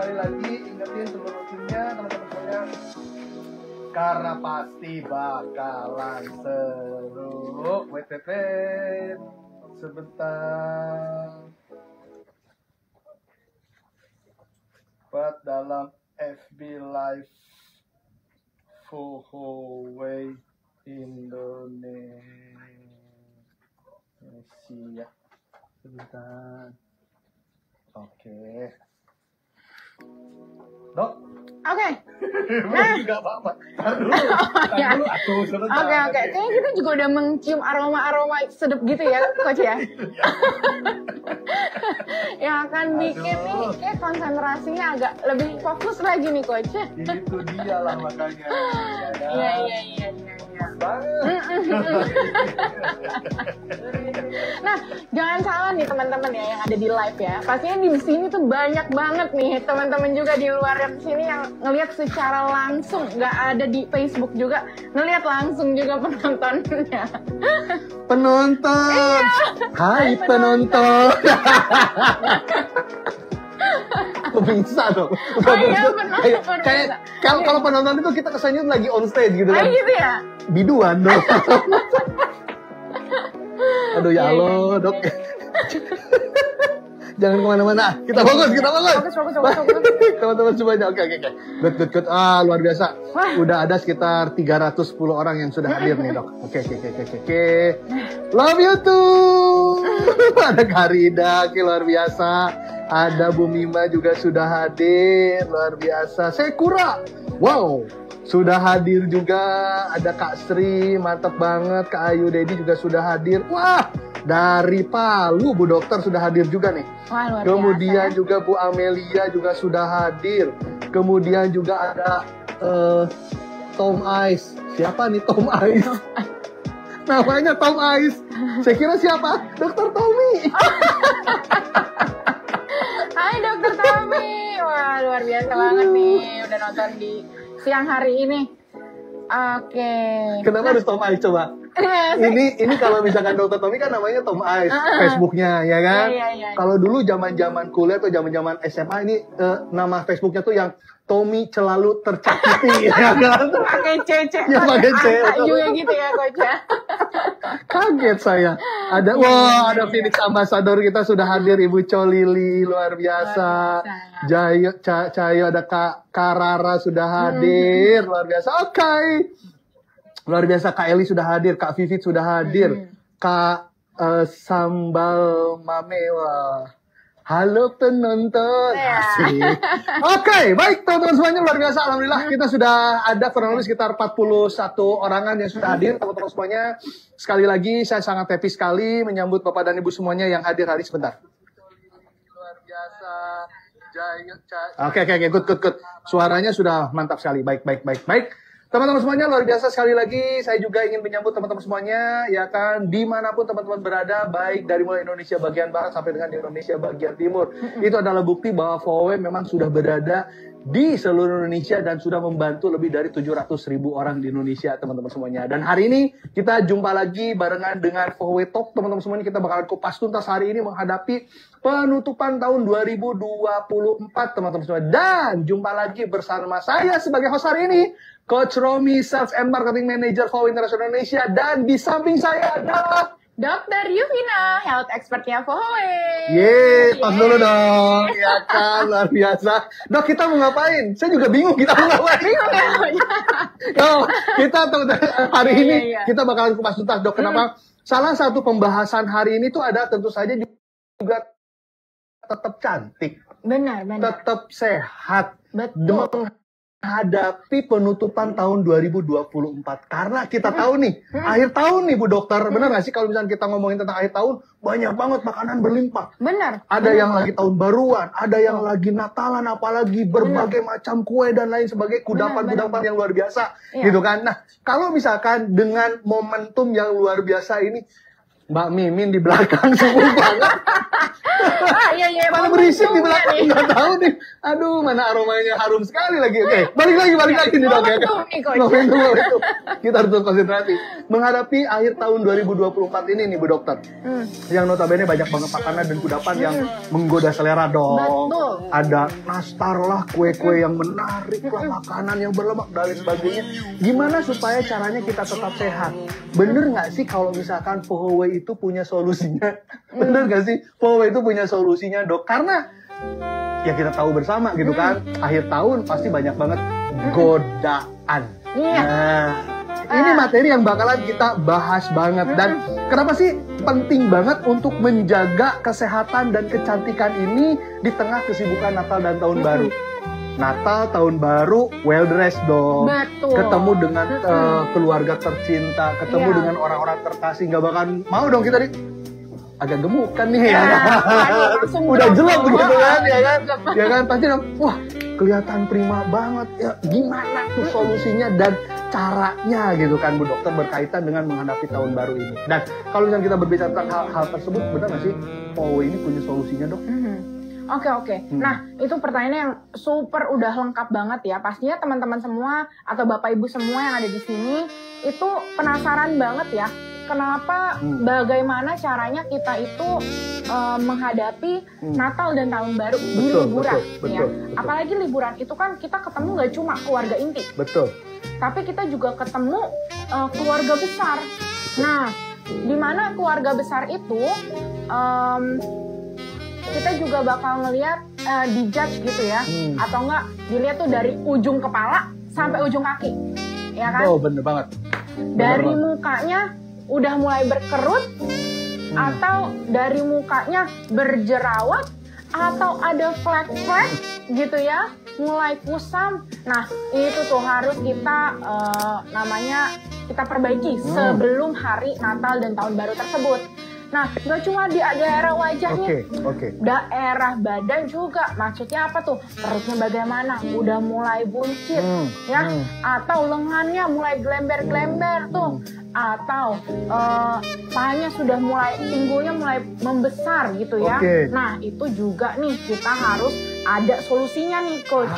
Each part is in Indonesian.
sekali lagi ingetin seluruh timnya teman-teman sekalian, karena pasti bakalan seru. WTP sebentar. Buat dalam FB Live Fohoway Indonesia. Sebentar. Oke. Dok. Oke. Nah, nggak apa-apa. Oke. Kayaknya kita juga udah mencium aroma-aroma sedap gitu ya, Coach ya. Yang akan bikin nih kayak konsentrasinya agak lebih fokus lagi nih, Coach. Itu dia lah makanya. Iya. Nah, jangan salah nih teman-teman ya yang ada di live ya. Pastinya di sini tuh banyak banget nih teman-teman juga di luar sini yang ngelihat secara langsung, nggak ada di Facebook juga, ngelihat langsung juga penontonnya. Penonton. Iya. Hai penonton. Kok bisa dong? Kayak kalau penonton itu kita kesannya lagi on stage gitu kan? Gitu ya? Biduan dong. Aduh ya Allah, Dok. Jangan kemana-mana. Kita fokus. Fokus. Teman-teman semuanya. Oke. Good. Luar biasa. Udah ada sekitar 310 orang yang sudah hadir nih, Dok. Oke. Love you too. Ada Karida, luar biasa. Ada Bu Mima juga sudah hadir, luar biasa. Sekura, wow, sudah hadir juga. Ada Kak Sri, mantap banget. Kak Ayu Dedi juga sudah hadir. Wah, dari Palu Bu Dokter sudah hadir juga nih. Wah, luar Kemudian biasa. juga Bu Amelia juga sudah hadir. Kemudian juga ada Tom Ice. Siapa nih Tom Ice? Namanya Tom Ice. Saya kira siapa? Dokter Tommy. Hai Dokter Tommy. Wah, luar biasa banget nih udah nonton di siang hari ini. Oke. Kenapa harus Tom Ice coba? Ini kalau misalkan Dokter Tommy kan namanya Tom Ice, Facebooknya ya kan? Iya. Kalau dulu zaman-zaman kuliah atau zaman-zaman SMA ini nama Facebooknya tuh yang Tommy selalu tercakiti ya kan? Pakai C. Ya pakai C. Juga gitu ya, Coach. Kaget saya. Ada Phoenix Ambassador kita sudah hadir, Ibu Colili, luar biasa. Cayo ada Kak Karara sudah hadir, luar biasa. Oke. Luar biasa, Kak Eli sudah hadir, Kak Vivit sudah hadir, Kak Sambal Mamewa. Halo penonton. Asik. Oke, baik teman-teman semuanya, luar biasa. Alhamdulillah kita sudah ada kurang lebih sekitar 41 orangan yang sudah hadir teman-teman semuanya. Sekali lagi saya sangat happy sekali menyambut Bapak dan Ibu semuanya yang hadir hari sebentar. Luar biasa. Oke, good. Suaranya sudah mantap sekali. Baik. Teman-teman semuanya, luar biasa sekali lagi. Saya juga ingin menyambut teman-teman semuanya, ya kan, dimanapun teman-teman berada, baik dari mulai Indonesia bagian barat sampai dengan Indonesia bagian timur. Itu adalah bukti bahwa Fohoway memang sudah berada di seluruh Indonesia dan sudah membantu lebih dari 700.000 orang di Indonesia, teman-teman semuanya. Dan hari ini kita jumpa lagi barengan dengan Fohoway Talk, teman-teman semuanya. Kita bakalan kupas tuntas hari ini menghadapi penutupan tahun 2024, teman-teman semua. Dan jumpa lagi bersama saya sebagai host hari ini, Coach Romi, Sales and Marketing Manager Fohoway International Indonesia. Dan di samping saya adalah Dr. Yuvina, Health Expertnya Fohoway. Yeay, pas dulu dong. Ya kan, luar biasa. Dok, kita mau ngapain? Saya juga bingung kita mau ngapain. Bingung ya? Kita hari ini Iya. kita bakalan kupas tuntas, Dok. Kenapa? Salah satu pembahasan hari ini tuh ada tentu saja juga tetap cantik. Benar. Tetap sehat. Betul. Menghadapi penutupan tahun 2024. Karena kita tahu nih, akhir tahun nih Bu Dokter, benar nggak sih kalau misalnya kita ngomongin tentang akhir tahun, banyak banget makanan berlimpah. Benar. Ada yang lagi tahun baruan, ada yang lagi Natalan, apalagi berbagai macam kue dan lain sebagainya, kudapan-kudapan yang luar biasa, gitu kan. Nah, kalau misalkan dengan momentum yang luar biasa ini, Mbak Mimin di belakang sibuk banget. Iya. Mana berisik di belakang, nggak tahu nih. Aduh, mana aromanya harum sekali lagi. Oke, balik lagi nih, Dok. Momentum. Kita harus konsentrasi. Menghadapi akhir tahun 2024 ini nih, Bu Dokter. Yang notabene banyak banget makanan dan kudapan yang menggoda selera dong. Betul. ada nastar lah, kue-kue yang menarik lah, makanan yang berlemak dan sebagainya. Gimana supaya caranya kita tetap sehat? Bener nggak sih kalau misalkan Fohoway itu punya solusinya? Bener nggak sih Fohoway itu punya solusinya, Dok? Karena ya kita tahu bersama gitu kan, akhir tahun pasti banyak banget godaan. Nah, ini materi yang bakalan kita bahas banget. Dan kenapa sih penting banget untuk menjaga kesehatan dan kecantikan ini di tengah kesibukan Natal dan Tahun Baru? Natal, Tahun Baru, well dressed dong. Betul. Ketemu dengan keluarga tercinta, ketemu dengan orang-orang terkasih. Nggak bakal mau dong kita agak gemukan nih ya. Udah jelek begitu kan, ya kan pasti dong, wah kelihatan prima banget ya. Gimana tuh solusinya dan caranya gitu kan Bu Dokter berkaitan dengan menghadapi tahun baru ini. Dan kalau misalnya kita berbicara tentang hal tersebut, benar nggak sih Fohoway ini punya solusinya, Dok? Oke. Nah, itu pertanyaan yang super udah lengkap banget ya. Pastinya teman-teman semua atau Bapak Ibu semua yang ada di sini itu penasaran banget ya. Kenapa, bagaimana caranya kita itu menghadapi Natal dan Tahun Baru di liburan. Betul. Apalagi liburan itu kan kita ketemu nggak cuma keluarga inti. Betul. Tapi kita juga ketemu keluarga besar. Nah, di mana keluarga besar itu kita juga bakal ngelihat dijudge gitu ya, atau enggak dilihat tuh dari ujung kepala sampai ujung kaki, ya kan? Oh, bener banget. Dari mukanya udah mulai berkerut, atau dari mukanya berjerawat, atau ada flek-flek gitu ya, mulai kusam. Nah, itu tuh harus kita kita perbaiki sebelum hari Natal dan Tahun Baru tersebut. Nah, nggak cuma di daerah wajahnya, daerah badan juga. Maksudnya apa tuh? Perutnya bagaimana? Udah mulai buncit, ya? Atau lengannya mulai glember-glember tuh. Atau pahanya sudah mulai, pinggulnya mulai membesar gitu ya. Nah, itu juga nih kita harus ada solusinya nih, Coach.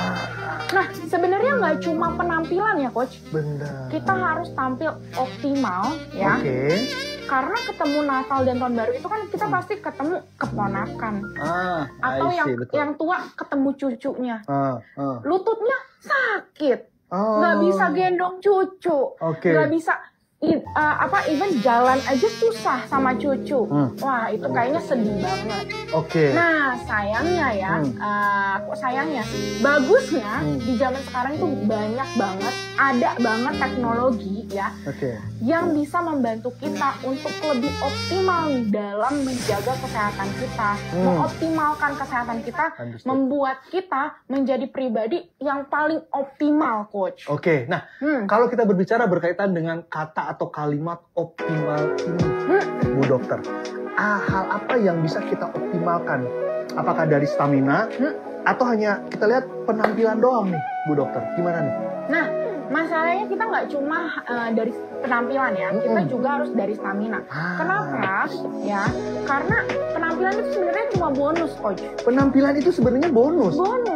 Nah, sebenarnya nggak cuma penampilan ya, Coach. Benar. Kita harus tampil optimal ya. Karena ketemu Natal dan Tahun Baru itu kan kita pasti ketemu keponakan. Atau yang tua ketemu cucunya. Lututnya sakit. Nggak bisa gendong cucu. Nggak bisa even jalan aja susah sama cucu. Wah, itu kayaknya sedih banget. Nah, sayangnya ya, kok sayangnya, bagusnya di zaman sekarang itu banyak banget, ada banget teknologi ya, yang bisa membantu kita untuk lebih optimal dalam menjaga kesehatan kita, mengoptimalkan kesehatan kita, membuat kita menjadi pribadi yang paling optimal, Coach. Nah, kalau kita berbicara berkaitan dengan kata atau kalimat optimal ini, Bu Dokter, hal apa yang bisa kita optimalkan? Apakah dari stamina atau hanya kita lihat penampilan doang nih, Bu Dokter? Gimana nih? Nah, masalahnya kita nggak cuma dari penampilan ya, kita juga harus dari stamina. Kenapa? Ya, karena penampilan itu sebenarnya cuma bonus, Coach. Penampilan itu sebenarnya bonus.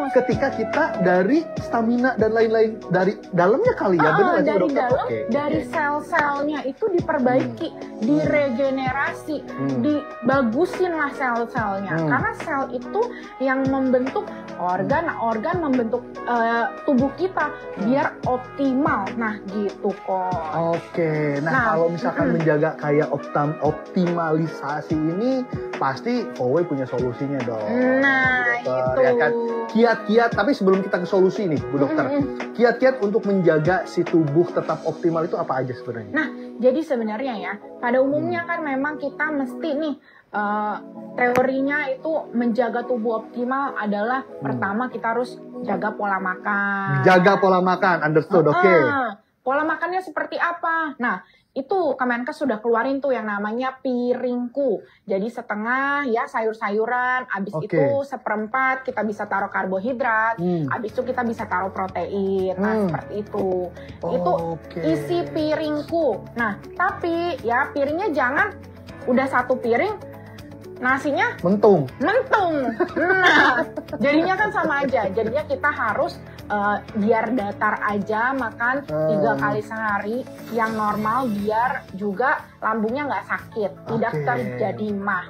Ketika kita dari stamina dan lain-lain dari dalamnya kali ya, benar dari dalam, dari sel-selnya itu diperbaiki, diregenerasi, dibagusin lah sel-selnya. Karena sel itu yang membentuk organ membentuk tubuh kita biar optimal. Nah, gitu kok. Nah kalau misalkan menjaga kayak optimalisasi ini, pasti Fohoway punya solusinya dong. Nah, itu. Ya kan? Kiat-kiat, tapi sebelum kita ke solusi nih, Bu Dokter, kiat-kiat untuk menjaga si tubuh tetap optimal itu apa aja sebenarnya? Nah, jadi sebenarnya ya, pada umumnya kan memang kita mesti nih, teorinya itu menjaga tubuh optimal adalah pertama kita harus jaga pola makan. Jaga pola makan, understood, Pola makannya seperti apa? Nah, itu Kemenkes sudah keluarin tuh yang namanya piringku. Jadi setengah ya sayur-sayuran, abis itu seperempat kita bisa taruh karbohidrat, abis itu kita bisa taruh protein. Nah, seperti itu. Itu isi piringku. Nah, tapi ya piringnya jangan udah satu piring, nasinya mentung. Nah, jadinya kan sama aja. Jadinya kita harus biar datar aja makan 3 kali sehari yang normal biar juga lambungnya nggak sakit, tidak terjadi mah.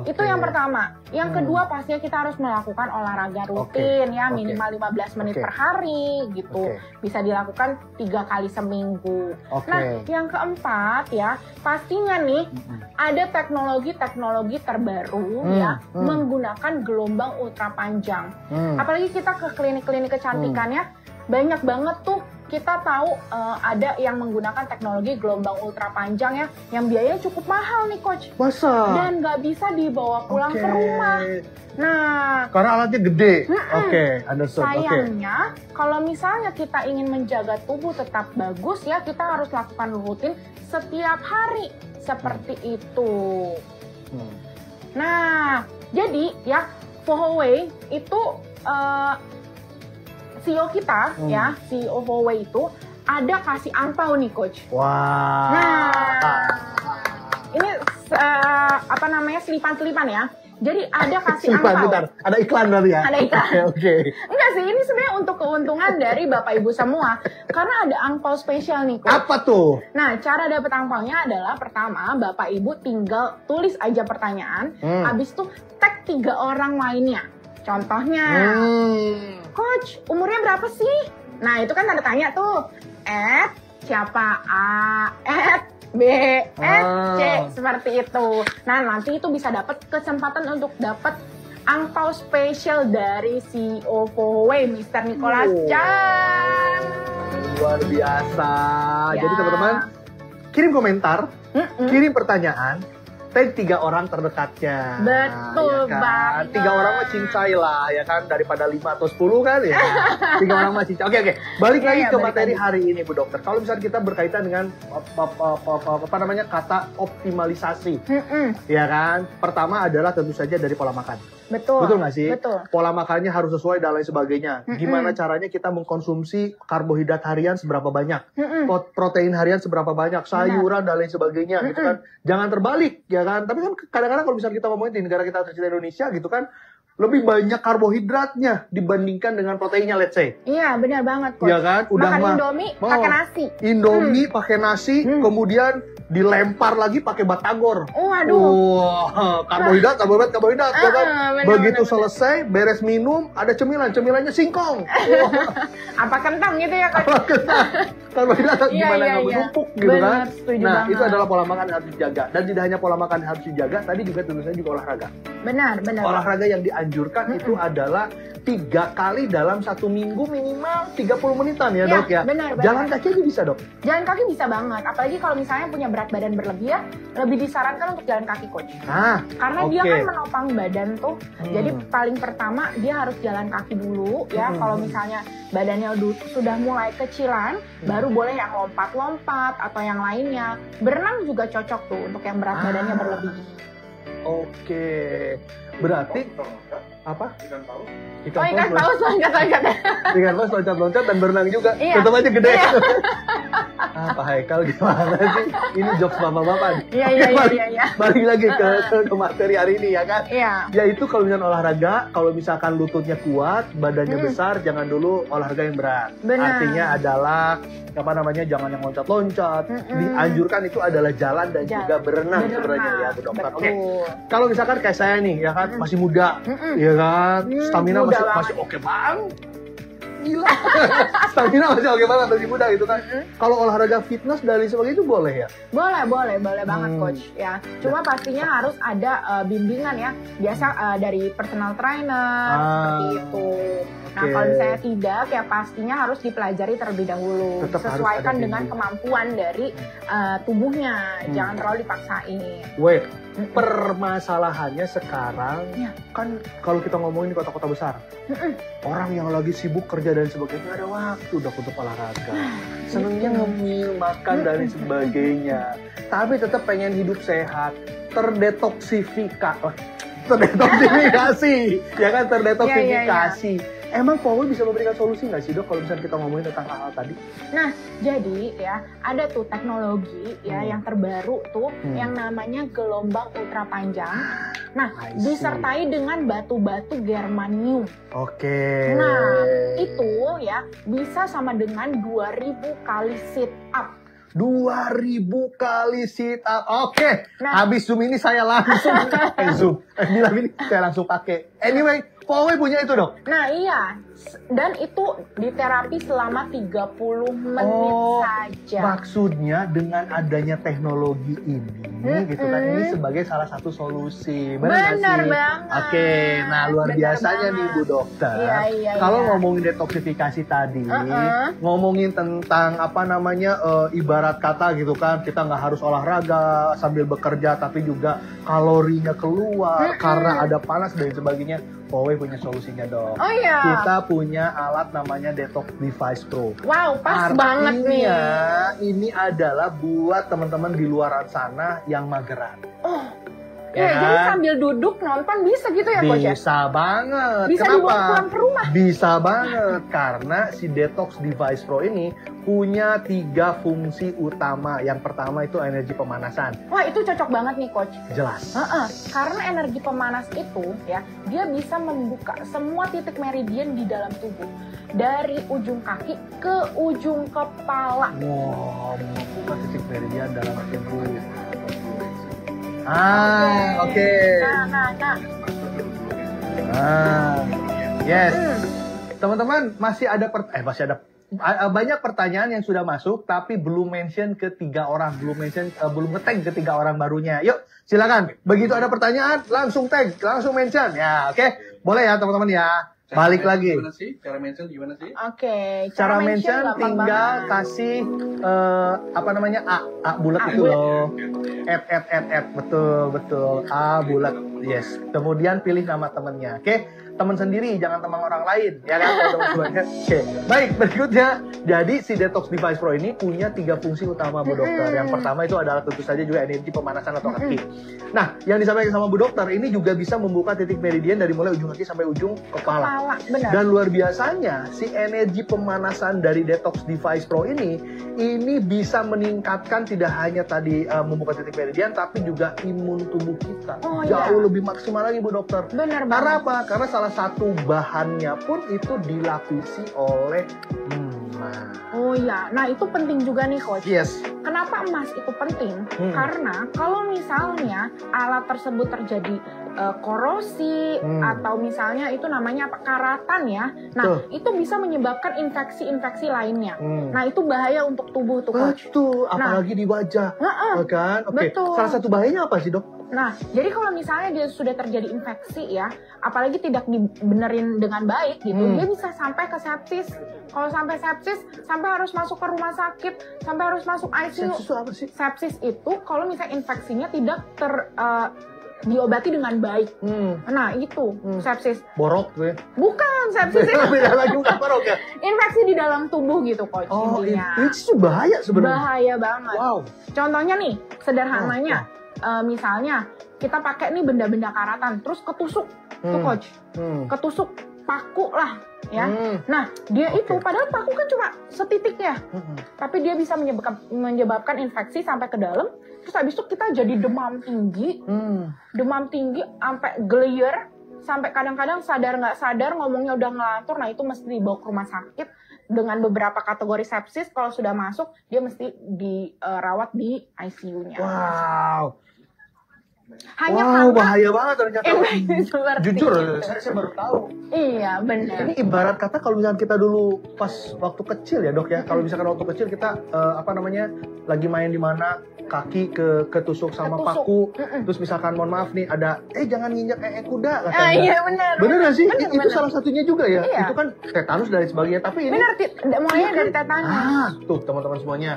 Itu yang pertama. Yang kedua pastinya kita harus melakukan olahraga rutin ya, minimal 15 menit per hari gitu. Bisa dilakukan 3 kali seminggu. Nah, yang keempat ya, pastinya nih ada teknologi terbaru ya, menggunakan gelombang ultra panjang. Apalagi kita ke klinik-klinik kecantikan ya, banyak banget tuh kita tahu ada yang menggunakan teknologi gelombang ultra panjang ya, yang biayanya cukup mahal nih coach. Masa? Dan nggak bisa dibawa pulang ke rumah. Nah, karena alatnya gede. Understood. Sayangnya, kalau misalnya kita ingin menjaga tubuh tetap bagus ya, kita harus lakukan rutin setiap hari seperti itu. Nah, jadi ya, Huawei itu CEO kita ya, CEO Huawei itu ada kasih angpau nih coach. Wah. Nah, ini apa namanya, selipan-selipan ya. Jadi ada kasih angpau. Bentar, ada iklan berarti ya? Ada iklan. Oke. Enggak sih, ini sebenarnya untuk keuntungan dari Bapak Ibu semua. Karena ada angpau spesial nih coach. Apa tuh? Nah, cara dapat angpaunya adalah pertama, Bapak Ibu tinggal tulis aja pertanyaan, habis itu tag 3 orang lainnya. Contohnya, Coach, umurnya berapa sih? Nah, itu kan tanda tanya tuh. Siapa? A, B, C, seperti itu. Nah, nanti itu bisa dapat kesempatan untuk dapat angpau spesial dari CEO Huawei, Mr. Nicholas Chan. Luar biasa. Jadi teman-teman, kirim komentar, kirim pertanyaan, tag 3 orang terdekatnya. Betul ya kan? banget. 3 orang mah cincai lah, ya kan? Daripada 5 atau 10 kan ya. 3 orang mah cincai. Oke. Balik lagi ke materi hari ini, Bu Dokter. Kalau misalnya kita berkaitan dengan apa namanya, kata optimalisasi, ya kan? Pertama adalah tentu saja dari pola makan. Betul nggak sih? Betul. Pola makannya harus sesuai dan lain sebagainya. Gimana caranya kita mengkonsumsi karbohidrat harian seberapa banyak, protein harian seberapa banyak, sayuran dan lain sebagainya, gitu kan? Jangan terbalik, ya kan? Tapi kan kadang-kadang kalau misalnya kita ngomongin di negara kita tercinta Indonesia, gitu kan, lebih banyak karbohidratnya dibandingkan dengan proteinnya, let's say. Iya, benar banget, Coach. Iya kan? Udah makan Indomie pakai nasi. Indomie pakai nasi, kemudian dilempar lagi pakai batagor. Waduh. Karbohidrat, ya kan? Begitu bener. selesai, beres minum, ada cemilannya singkong. Apa kentang gitu ya, Coach? Apa kentang? Karbohidrat gimana nggak menumpuk gitu kan? Nah, itu adalah pola makan yang harus dijaga. Dan tidak hanya pola makan yang harus dijaga, tadi juga tentu saja juga olahraga. Benar. Olahraga yang dianjurkan itu adalah 3 kali dalam 1 minggu minimal 30 menitan ya, Dok ya. Benar. Jalan kaki aja bisa, Dok. Jalan kaki bisa banget, apalagi kalau misalnya punya berat badan berlebih ya, lebih disarankan untuk jalan kaki, Coach. Karena dia kan menopang badan tuh. Jadi paling pertama dia harus jalan kaki dulu ya. Kalau misalnya badannya sudah mulai kecilan, baru boleh yang lompat-lompat atau yang lainnya. Berenang juga cocok tuh untuk yang berat badannya berlebih. Oke. Berarti apa? Ikan paus loncat-loncat. Ikan paus loncat-loncat dan berenang juga. Iya. Tetap aja gede. Pak Haikal gimana sih? Ini jokes bapak-bapak. Iya. Balik lagi ke materi hari ini ya kan? Iya. Yaitu kalau misalnya olahraga, kalau misalkan lututnya kuat, badannya besar, jangan dulu olahraga yang berat. Benar. Artinya adalah jangan yang loncat-loncat. Dianjurkan itu adalah jalan dan juga berenang sebenarnya ya, Bu Dokter. Oke. Kalau misalkan kayak saya nih ya kan, masih muda, ya kan, stamina masih oke banget. Gila. Stamina masih oke banget, masih muda gitu kan. Kalau olahraga fitness dan lain sebagainya itu boleh ya? Boleh banget, Coach ya. Cuma pastinya harus ada bimbingan ya. Biasa dari personal trainer seperti itu. Nah, kalau misalnya tidak, ya pastinya harus dipelajari terlebih dahulu. Tetap sesuaikan dengan kemampuan dari tubuhnya. Jangan terlalu dipaksain. Wait, permasalahannya sekarang kan kalau kita ngomongin di kota-kota besar, orang yang lagi sibuk kerja dan sebagainya nggak ada waktu udah untuk olahraga. Senengnya ngemil, makan dan sebagainya. Tapi tetap pengen hidup sehat, terdetoksifikasi, ya kan, terdetoksifikasi. Emang Huawei bisa memberikan solusi nggak sih, Dok, kalau misalnya kita ngomongin tentang hal-hal tadi? Nah, jadi ya ada tuh teknologi ya yang terbaru tuh yang namanya gelombang ultra panjang. Nah, disertai dengan batu-batu germanium. Oke. Nah, itu ya bisa sama dengan 2000 kali sit up. 2000 kali sit up. Oke, Nah. habis Zoom ini saya langsung bilang ini saya langsung pakai. Anyway, Huawei punya itu, Dok. Nah iya, dan itu diterapi selama 30 menit saja. Maksudnya dengan adanya teknologi ini, gitu kan, ini sebagai salah satu solusi. Benar Benar sih? banget. Oke, nah luar Benar biasanya nih banget. Bu Dokter. Iya, Kalau iya. ngomongin detoksifikasi tadi, Uh-uh. ngomongin tentang apa namanya, ibarat kata gitu kan, kita nggak harus olahraga sambil bekerja, tapi juga kalorinya keluar karena ada panas dan sebagainya. Huawei punya solusinya, Dok. Oh iya. Kita punya alat namanya Detox Device Pro. Wow, pas banget nih. Artinya, ini adalah buat teman-teman di luar sana yang mageran. Oh, Ya ya, jadi kan? sambil duduk nonton bisa gitu ya, Coach ya? Bisa banget. Bisa Kenapa? dibawa pulang ke rumah. Bisa banget karena si Detox Device Pro ini punya 3 fungsi utama. Yang pertama itu energi pemanasan. Wah, itu cocok banget nih, Coach. Jelas. Karena energi pemanas itu ya, dia bisa membuka semua titik meridian di dalam tubuh. Dari ujung kaki ke ujung kepala. Wow, membuka titik meridian dalam tubuh. Oke. Nah. Yes. Teman-teman, masih ada banyak pertanyaan yang sudah masuk tapi belum mention ke 3 orang, belum nge-tag ke 3 orang barunya. Yuk, silakan. Begitu ada pertanyaan, langsung tag, langsung mention. Ya, oke. Boleh ya, teman-teman ya. Balik lagi. Gimana sih? Cara mention gimana sih? Oke, Cara mention gampang tinggal banget. kasih apa namanya A bulat A itu bulat. loh. Betul A bulat. Yes. Kemudian pilih nama temennya. Oke. Teman sendiri, jangan teman orang lain, ya kan teman-temannya. Oke. Baik, berikutnya. Jadi si Detox Device Pro ini punya 3 fungsi utama Bu Dokter. Yang pertama itu adalah tentu saja juga energi pemanasan atau kaki. Nah, yang disampaikan sama Bu Dokter ini juga bisa membuka titik meridian dari mulai ujung kaki sampai ujung kepala. Benar. Dan luar biasanya, si energi pemanasan dari Detox Device Pro ini bisa meningkatkan tidak hanya tadi membuka titik meridian, tapi juga imun tubuh kita. Oh, Jauh iya. lebih maksimal lagi, Bu Dokter. Benar Karena banget. apa? Karena salah satu bahannya pun itu dilapisi oleh emas. Oh iya, nah itu penting juga nih, Coach. Yes. Kenapa emas itu penting? Karena kalau misalnya alat tersebut terjadi korosi atau misalnya itu namanya apa, karatan ya. Nah, itu bisa menyebabkan infeksi-infeksi lainnya. Nah, itu bahaya untuk tubuh tuh, Coach. Betul, apalagi di wajah. Kan? Oke. Betul. Salah satu bahayanya apa sih, Dok? Nah, jadi kalau misalnya dia sudah terjadi infeksi ya, apalagi tidak dibenerin dengan baik gitu, dia bisa sampai ke sepsis. Kalau sampai sepsis, sampai harus masuk ke rumah sakit, sampai harus masuk ICU. Sepsis itu apa sih? Sepsis itu kalau misalnya infeksinya tidak diobati dengan baik. Nah, itu sepsis. Borok tuh ya. Bukan, sepsis itu Beda lagi, bukan borok ya? infeksi di dalam tubuh gitu, Coach. Oh, intinya. itu bahaya sebenarnya. Bahaya banget. Wow. Contohnya nih, sederhananya, misalnya kita pakai nih benda-benda karatan, terus ketusuk tuh, Coach. Ketusuk paku lah, ya. Nah, dia itu padahal paku kan cuma setitik ya, tapi dia bisa menyebabkan infeksi sampai ke dalam. Terus habis itu kita jadi demam tinggi sampai gelir, sampai kadang-kadang sadar nggak sadar ngomongnya udah ngelantur. Nah, itu mesti dibawa ke rumah sakit dengan beberapa kategori sepsis. Kalau sudah masuk, dia mesti dirawat di ICU-nya. Wow. Hanya Wow, karena bahaya banget ternyata. seperti Jujur, itu. saya baru tahu. Iya, benar. Ini ibarat kata kalau misalnya kita dulu pas waktu kecil ya, Dok ya. Kalau misalkan waktu kecil kita lagi main di mana, kaki ketusuk sama paku. Terus misalkan mohon maaf nih ada jangan nginjak kuda katanya. Iya, benar. Bener gak sih? Benar, Itu benar. salah satunya juga ya. Iya. Itu kan tetanus dan sebagainya. Tapi ini Benar, mulainya dari tetanus. tuh teman-teman semuanya.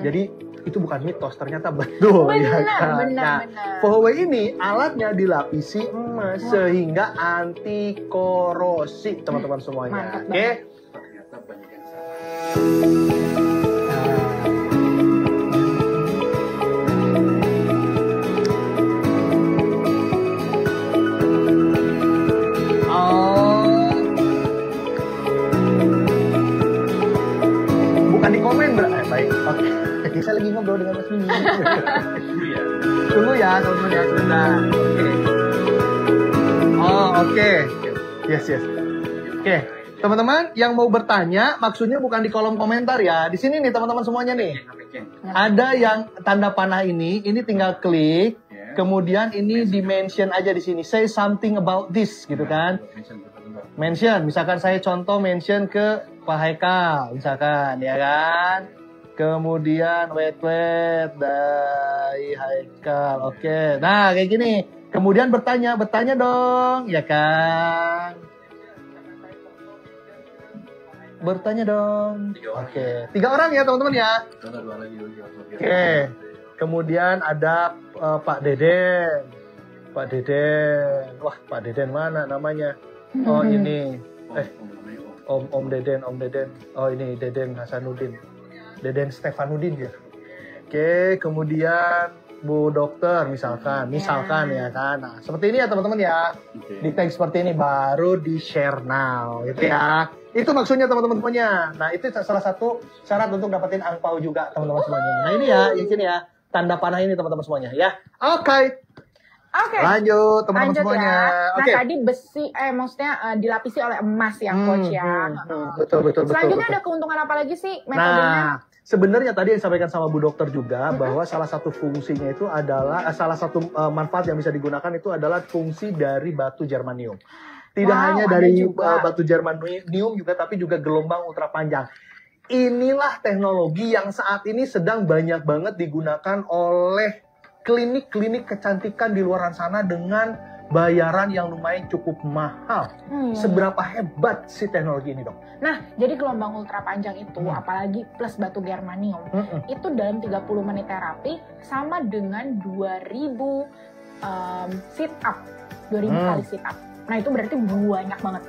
Jadi itu bukan mitos, ternyata betul. Benar, ya kan? benar. Huawei ini alatnya dilapisi emas sehingga anti korosi teman-teman semuanya. Mantap Oke. Ternyata banyak yang salah. Bukan di komen, baik. Oke. Saya lagi ngobrol dengan Mas Mimi. Dulu ya. Tunggu ya, teman-teman ya, sebentar. Oke. Oh, oke. Yes. Oke. Teman-teman yang mau bertanya, maksudnya bukan di kolom komentar ya. Di sini nih teman-teman semuanya nih. Weekend. Ada yang tanda panah ini tinggal klik, Ya. kemudian ini di-mention aja di sini. Say something about this, gitu kan. Mention tertentu. Mention, misalkan saya contoh mention ke Pak Haikal, misalkan, ya kan. Kemudian wait, dari Haikal, oke. Nah, kayak gini. Kemudian bertanya dong, ya kan. Bertanya dong. 3 orang. Oke, 3 orang ya teman-teman ya. Ada 2 lagi. Oke. Kemudian ada Pak Deden. Pak Deden. Wah, Pak Deden mana namanya? Oh, ini. Om Deden. Oh, ini Deden Hasanuddin. Deden Stefanudin ya. Oke, kemudian Bu Dokter misalkan ya kan. Nah, seperti ini ya teman-teman ya. Di tag seperti ini baru di share now gitu ya. Itu maksudnya teman-teman semuanya. Nah, itu salah satu syarat untuk dapetin angpau juga teman-teman semuanya. Nah, ini ya, yang sini ya. Tanda panah ini teman-teman semuanya ya. Oke. Lanjut teman-teman semuanya. Ya. Nah, Oke. tadi besi maksudnya dilapisi oleh emas ya, coach ya. Betul. Selanjutnya ada keuntungan apa lagi sih metodenya? Nah, sebenarnya tadi yang disampaikan sama Bu Dokter juga bahwa salah satu fungsinya itu adalah salah satu manfaat yang bisa digunakan itu adalah fungsi dari batu germanium. Tidak hanya ada dari juga. batu germanium juga tapi juga gelombang ultra panjang. Inilah teknologi yang saat ini sedang banyak banget digunakan oleh klinik-klinik kecantikan di luar sana dengan bayaran yang lumayan cukup mahal. Seberapa hebat sih teknologi ini, Dok? Nah, jadi gelombang ultra panjang itu, apalagi plus batu germanium, itu dalam 30 menit terapi sama dengan 2000 sit up, 2000 kali sit up. Nah, itu berarti banyak banget.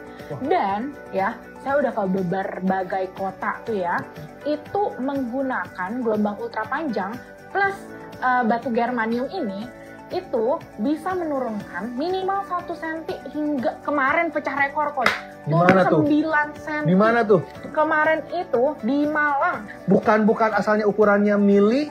Dan ya, saya udah ke berbagai kota tuh ya, itu menggunakan gelombang ultra panjang plus batu germanium ini itu bisa menurunkan minimal 1 cm hingga kemarin pecah rekor coach. Di mana tuh? 9 cm. Di mana tuh? Kemarin itu di Malang. Bukan asalnya ukurannya mili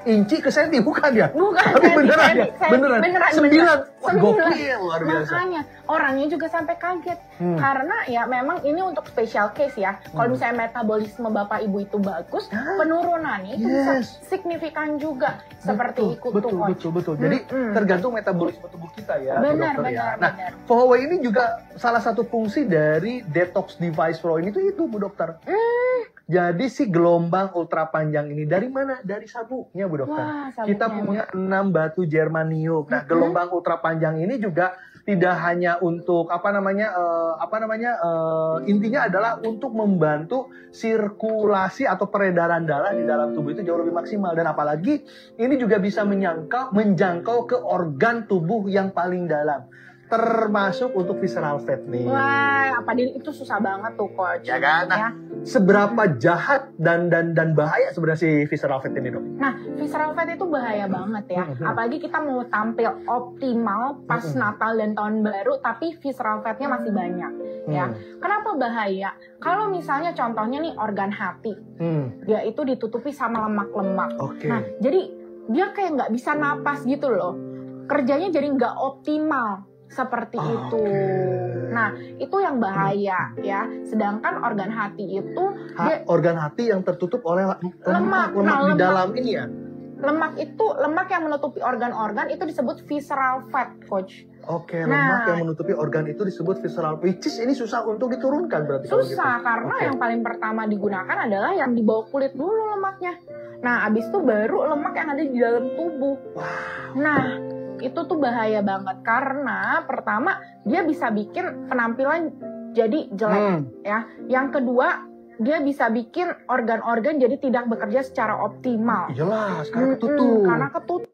inci ke senti, bukan ya? Bukan. Tapi beneran ya? Beneran. 9. Wah, 9. gokil, luar biasa. Makanya orangnya juga sampai kaget. Karena ya memang ini untuk special case ya. Kalau misalnya metabolisme Bapak Ibu itu bagus, penurunannya itu bisa signifikan juga. Seperti ikut tuh coach. Betul. Jadi tergantung metabolisme tubuh kita ya, Bu Benar, Dokter ya. benar, Nah, benar. Huawei ini juga salah satu fungsi dari detox device Pro ini itu Bu Dokter. Jadi si gelombang ultra panjang ini dari mana? Dari sabuknya Bu Dokter. Wah, sabuknya. Kita punya 6 batu germanium. Nah, gelombang ultra panjang ini juga tidak hanya untuk intinya adalah untuk membantu sirkulasi atau peredaran darah di dalam tubuh itu jauh lebih maksimal, dan apalagi ini juga bisa menjangkau ke organ tubuh yang paling dalam, termasuk untuk visceral fat nih. Wah, itu susah banget tuh coach. Ya kan? Nah, seberapa jahat dan bahaya sebenarnya si visceral fat ini, Dok? Nah, visceral fat itu bahaya banget ya. Apalagi kita mau tampil optimal pas Natal dan Tahun Baru, tapi visceral fatnya masih banyak. Ya, kenapa bahaya? Kalau misalnya contohnya nih organ hati, dia itu ditutupi sama lemak-lemak. Oke. Nah, jadi dia kayak nggak bisa napas gitu loh. Kerjanya jadi nggak optimal. Seperti itu. Nah, itu yang bahaya ya. Sedangkan organ hati itu organ hati yang tertutup oleh lemak di dalam ini ya. Lemak yang menutupi organ-organ itu disebut visceral fat, coach. Oke, lemak yang menutupi organ itu disebut visceral, which is ini susah untuk diturunkan berarti. Susah karena yang paling pertama digunakan adalah yang di bawah kulit dulu lemaknya. Nah, abis itu baru lemak yang ada di dalam tubuh. Nah, itu tuh bahaya banget karena pertama dia bisa bikin penampilan jadi jelek ya. Yang kedua dia bisa bikin organ-organ jadi tidak bekerja secara optimal. Jelas, karena ketutup. Karena ketutup.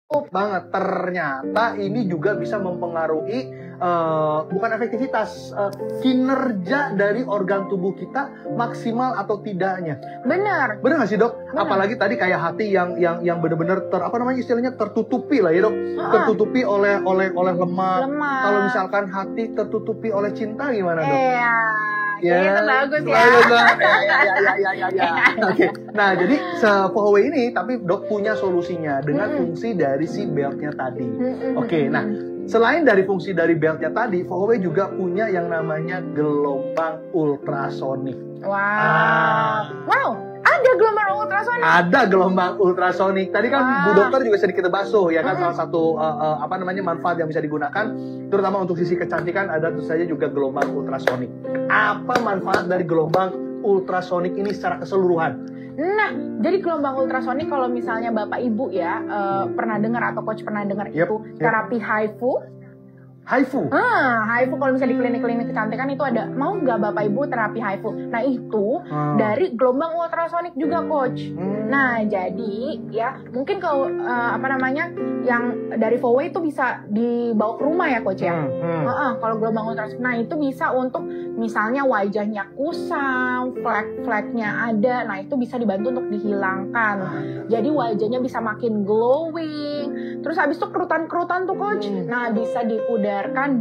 banget. Ternyata ini juga bisa mempengaruhi bukan efektivitas, kinerja dari organ tubuh kita maksimal atau tidaknya. Benar. Bener nggak sih dok? Benar. Apalagi tadi kayak hati yang benar-benar apa namanya istilahnya tertutupi lah ya dok, tertutupi oleh lemak. Kalau misalkan hati tertutupi oleh cinta gimana dok? Iya. Itu bagus ya. Ya. Oke. Nah, jadi Fohoway ini tapi dok punya solusinya dengan fungsi dari si beltnya tadi. Oke. Nah, selain dari fungsi dari beltnya tadi, Fohoway juga punya yang namanya gelombang ultrasonik. Wow. Ada gelombang ultrasonik. Ada gelombang ultrasonik. Tadi kan Bu Dokter juga sedikit basuh ya kan, salah satu manfaat yang bisa digunakan terutama untuk sisi kecantikan ada tentu saja juga gelombang ultrasonik. Apa manfaat dari gelombang ultrasonik ini secara keseluruhan? Nah, jadi gelombang ultrasonik kalau misalnya Bapak Ibu ya pernah dengar atau coach pernah dengar itu terapi HIFU. HIFU? HIFU kalau misalnya di klinik-klinik kecantikan itu ada, mau nggak Bapak Ibu terapi HIFU? Nah itu dari gelombang ultrasonik juga coach. Nah jadi ya mungkin kalau yang dari Fohoway itu bisa dibawa ke rumah ya coach ya. Kalau gelombang ultrasonik, nah itu bisa untuk misalnya wajahnya kusam, flek-fleknya ada, nah itu bisa dibantu untuk dihilangkan. Jadi wajahnya bisa makin glowing. Terus habis itu kerutan-kerutan tuh coach, nah bisa dipudarkan.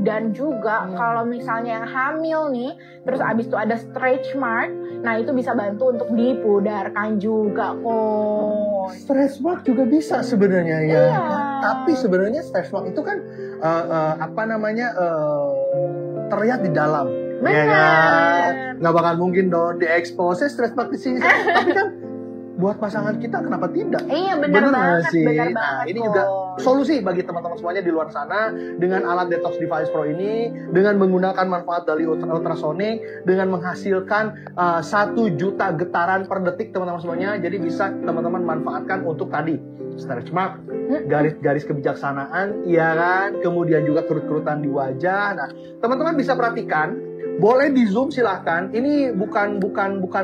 Dan juga kalau misalnya yang hamil nih, terus abis itu ada stretch mark, nah itu bisa bantu untuk dipudarkan juga kok. Stretch mark juga bisa sebenarnya ya. Iya. Tapi sebenarnya stretch mark itu kan terlihat di dalam. Benar. Ya kan? Nggak bakal mungkin dong diekspos stretch mark di sini. Tapi kan buat pasangan kita kenapa tidak? Iya benar banget. Sih? Benar Nah banget ini kok. juga solusi bagi teman-teman semuanya di luar sana dengan alat Detox Device Pro ini, dengan menggunakan manfaat dari ultrasonik, dengan menghasilkan 1 juta getaran per detik teman-teman semuanya. Jadi bisa teman-teman manfaatkan untuk tadi stretch mark, garis-garis kebijaksanaan, ya kan? Kemudian juga kerut-kerutan di wajah. Nah teman-teman bisa perhatikan. Boleh di zoom silahkan. Ini bukan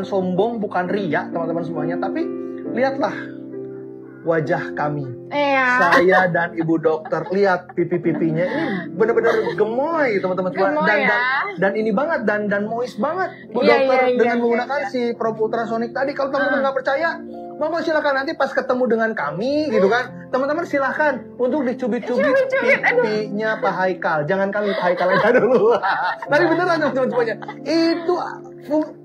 sombong, bukan riak teman-teman semuanya. Tapi lihatlah wajah kami. Iya. Saya dan Ibu Dokter lihat pipi-pipinya ini benar-benar gemoy teman-teman semua. Dan ini banget dan moist banget Bu Dokter dengan menggunakan si probe ultrasonik tadi. Kalau teman-teman nggak percaya, monggo silakan nanti pas ketemu dengan kami gitu kan. Teman-teman silakan untuk dicubit-cubit pipinya Pak Haikal. Jangan kami Pak Haikal aja dulu. Tapi beneran teman-teman. Itu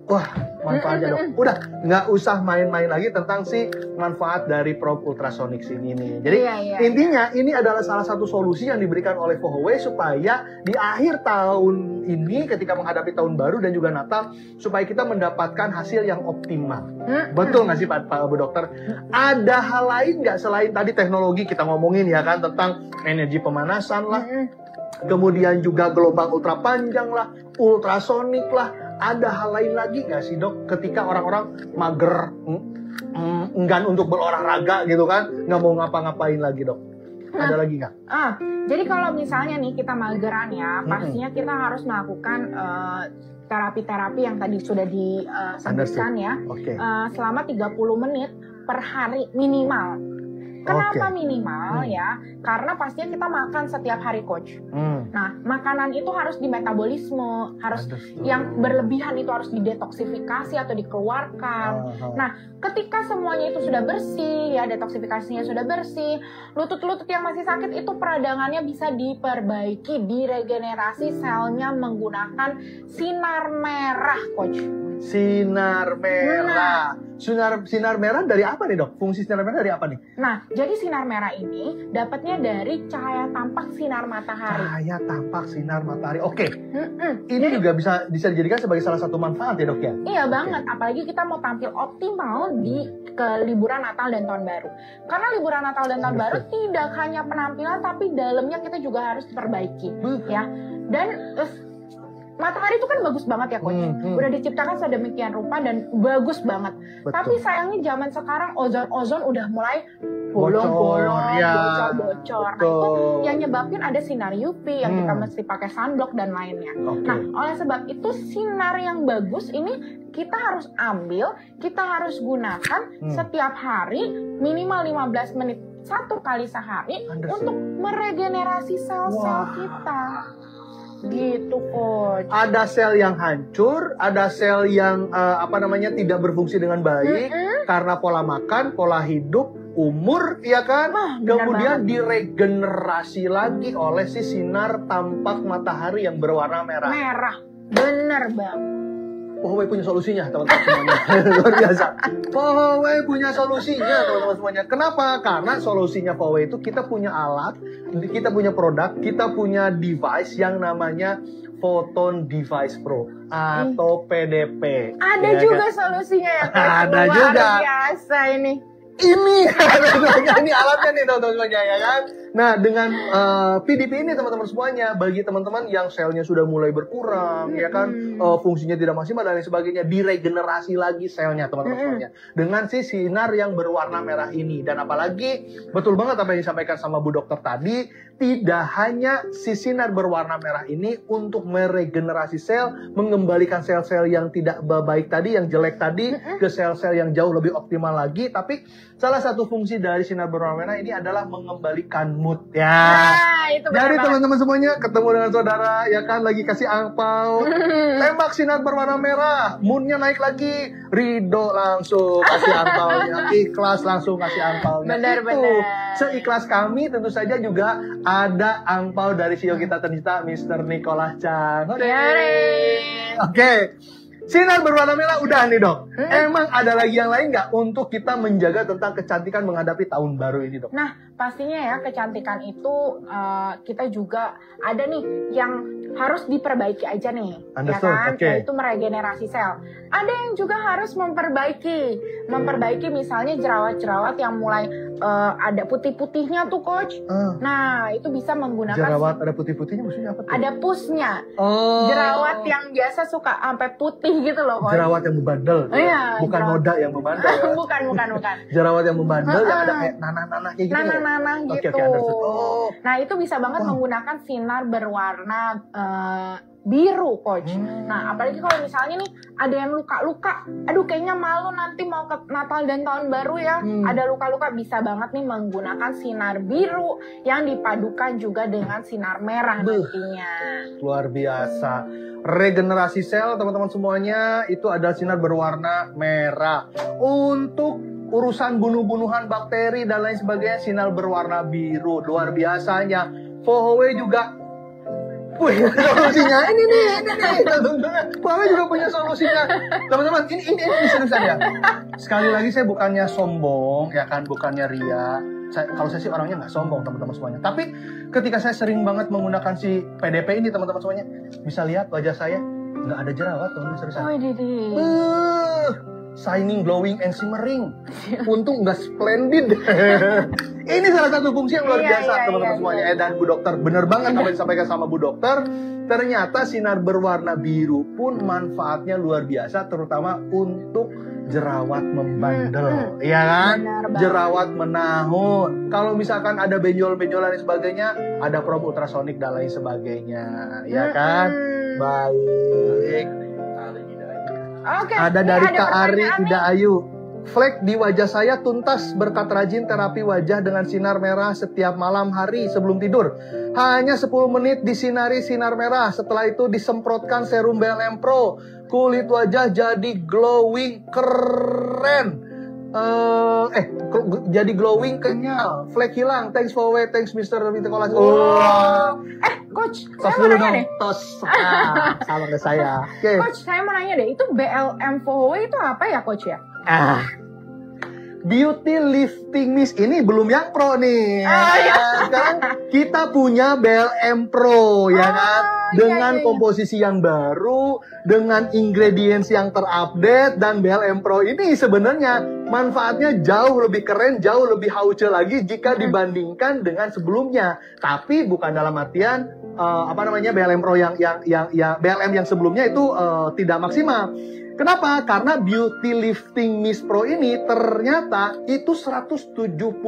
wah, manfaatnya dong. Udah nggak usah main-main lagi tentang si manfaat dari probe ultrasonik ini nih. Jadi intinya ini adalah salah satu solusi yang diberikan oleh Fohoway supaya di akhir tahun ini ketika menghadapi tahun baru dan juga Natal supaya kita mendapatkan hasil yang optimal. Betul nggak sih Pak Bu Dokter? Ada hal lain nggak selain tadi teknologi kita ngomongin ya kan tentang energi pemanasan lah, kemudian juga gelombang ultra panjang lah, ultrasonik lah. Ada hal lain lagi nggak sih dok ketika orang-orang mager, enggan untuk berolahraga gitu kan, nggak mau ngapa-ngapain lagi dok? Ada lagi nggak? Jadi kalau misalnya nih kita mageran ya, pastinya kita harus melakukan terapi-terapi yang tadi sudah disebutkan ya, selama 30 menit per hari minimal. Kenapa minimal ya? Karena pastinya kita makan setiap hari coach. Nah, makanan itu harus dimetabolisme, harus yang berlebihan itu harus didetoksifikasi atau dikeluarkan. Nah, ketika semuanya itu sudah bersih ya, detoksifikasinya sudah bersih, lutut-lutut yang masih sakit itu peradangannya bisa diperbaiki, diregenerasi selnya menggunakan sinar merah coach. Sinar merah. Sinar merah dari apa nih dok? Fungsi sinar merah dari apa nih? Nah, jadi sinar merah ini dapatnya dari cahaya tampak sinar matahari. Cahaya tampak sinar matahari. Oke. Ini juga bisa dijadikan sebagai salah satu manfaat ya dok ya? Iya banget. Apalagi kita mau tampil optimal di liburan Natal dan Tahun Baru. Karena liburan Natal dan Tahun Baru tidak hanya penampilan, tapi dalamnya kita juga harus diperbaiki. Ya. Dan matahari itu kan bagus banget ya coach. Udah diciptakan sedemikian rupa dan bagus banget. Betul. Tapi sayangnya zaman sekarang ozon udah mulai bolong-bolong, bocor-bocor. Nah itu yang nyebabin ada sinar UV yang kita mesti pakai sunblock dan lainnya. Nah oleh sebab itu sinar yang bagus ini kita harus ambil, kita harus gunakan setiap hari minimal 15 menit 1 kali sehari Understood. untuk meregenerasi sel-sel Wah. kita. Gitu, Coach. Ada sel yang hancur, ada sel yang tidak berfungsi dengan baik karena pola makan, pola hidup, umur, ya kan? Wah, benar Kemudian diregenerasi lagi oleh si sinar tampak matahari yang berwarna merah. Merah. Bener, Bang. Pohoway punya solusinya, teman-teman semuanya. Luar biasa. Pohoway punya solusinya, teman-teman semuanya. Kenapa? Karena solusinya Pohoway itu kita punya alat, kita punya produk, kita punya device yang namanya Photon Device Pro atau PDP. Ada Ya juga kan? solusinya ya, Coach. Ada Luar juga. biasa ini. Ini alatnya nih teman-teman semuanya, ya kan? Nah, dengan PDP ini teman-teman semuanya, bagi teman-teman yang selnya sudah mulai berkurang, ya kan, fungsinya tidak maksimal dan lain sebagainya, diregenerasi lagi selnya teman-teman semuanya dengan si sinar yang berwarna merah ini. Dan apalagi betul banget apa yang disampaikan sama Bu Dokter tadi, tidak hanya si sinar berwarna merah ini untuk meregenerasi sel, mengembalikan sel-sel yang tidak baik tadi, yang jelek tadi ke sel-sel yang jauh lebih optimal lagi, tapi salah satu fungsi dari sinar berwarna merah ini adalah mengembalikan mood ya. Nah, itu benar Jadi banget. teman-teman semuanya ketemu dengan saudara ya kan, lagi kasih angpau, tembak sinar berwarna merah, moodnya naik lagi, ridho langsung kasih angpaunya, ikhlas langsung kasih angpaunya. Benar-benar. Seikhlas kami tentu saja juga ada angpau dari CEO kita tercinta Mr. Nicholas Chang. Oke. Sinar berwarna merah udah nih, Dok. Emang ada lagi yang lain nggak untuk kita menjaga tentang kecantikan menghadapi tahun baru ini, Dok? Nah, pastinya ya kecantikan itu kita juga ada nih yang harus diperbaiki aja nih, Understood, ya kan? oke. Yaitu meregenerasi sel. Ada yang juga harus memperbaiki misalnya jerawat-jerawat yang mulai ada putih-putihnya tuh, Coach. Nah, itu bisa menggunakan Jerawat ada putih-putihnya maksudnya apa tuh? ada pusnya. Oh. Jerawat yang biasa suka sampai putih gitu loh, Coach. Jerawat yang membandel. Iya, Bukan jerawat. noda yang membandel. Ya. bukan. Jerawat yang membandel yang ada kayak nanah-nanah kayak gitu. Nanah-nanah Oke, gitu. understood. Oh. Nah, itu bisa banget menggunakan sinar berwarna biru, Coach. Nah, apalagi kalau misalnya nih ada yang luka-luka, aduh kayaknya malu nanti mau ke Natal dan Tahun Baru ya, ada luka-luka, bisa banget nih menggunakan sinar biru yang dipadukan juga dengan sinar merah nantinya. Luar biasa. Regenerasi sel teman-teman semuanya itu adalah sinar berwarna merah. Untuk urusan bunuh-bunuhan bakteri dan lain sebagainya sinar berwarna biru. Luar biasanya. Pohoway juga punya solusinya. Ini nih. Pohoway juga punya solusinya. Teman-teman, ini seriusan ya. Sekali lagi saya bukannya sombong, ya kan, bukannya ria. Kalau saya sih orangnya nggak sombong, teman-teman semuanya. Tapi ketika saya sering banget menggunakan si PDP ini, teman-teman semuanya, bisa lihat wajah saya nggak ada jerawat, teman-teman seriusan. Oh, Didi. Shining, glowing, and shimmering. Untung nggak splendid. Ini salah satu fungsi yang luar biasa, teman-teman semuanya. Dan Bu Dokter, bener banget apa yang disampaikan sama Bu Dokter. Ternyata sinar berwarna biru pun manfaatnya luar biasa, terutama untuk jerawat membandel, ya kan? Jerawat menahun. Kalau misalkan ada benjol-benjolan dan sebagainya, ada probe ultrasonik dan lain sebagainya, ya kan? Baik. Oke. Ada ini dari Kak Ari pertanyaan nih. Ida Ayu. Flek di wajah saya tuntas berkat rajin terapi wajah dengan sinar merah setiap malam hari sebelum tidur. Hanya 10 menit disinari sinar merah. Setelah itu disemprotkan serum BLM Pro. Kulit wajah jadi glowing keren. Jadi glowing kenyal. Flek hilang. Thanks for way. Thanks Mr. Nicholas. Coach, Tos saya mau dulu nanya dong. deh. Tos. Salam ke saya. Oke. Coach, saya mau nanya deh, itu BLM Pohoway itu apa ya, Coach ya? Beauty Lifting Mist ini belum yang pro nih. Sekarang kita punya BLM Pro ya kan, dengan komposisi yang baru, dengan ingredients yang terupdate, dan BLM Pro ini sebenarnya manfaatnya jauh lebih keren, jauh lebih hauce lagi jika dibandingkan dengan sebelumnya. Tapi bukan dalam artian BLM Pro yang BLM yang sebelumnya itu tidak maksimal. Kenapa? Karena Beauty Lifting Mist Pro ini ternyata itu 172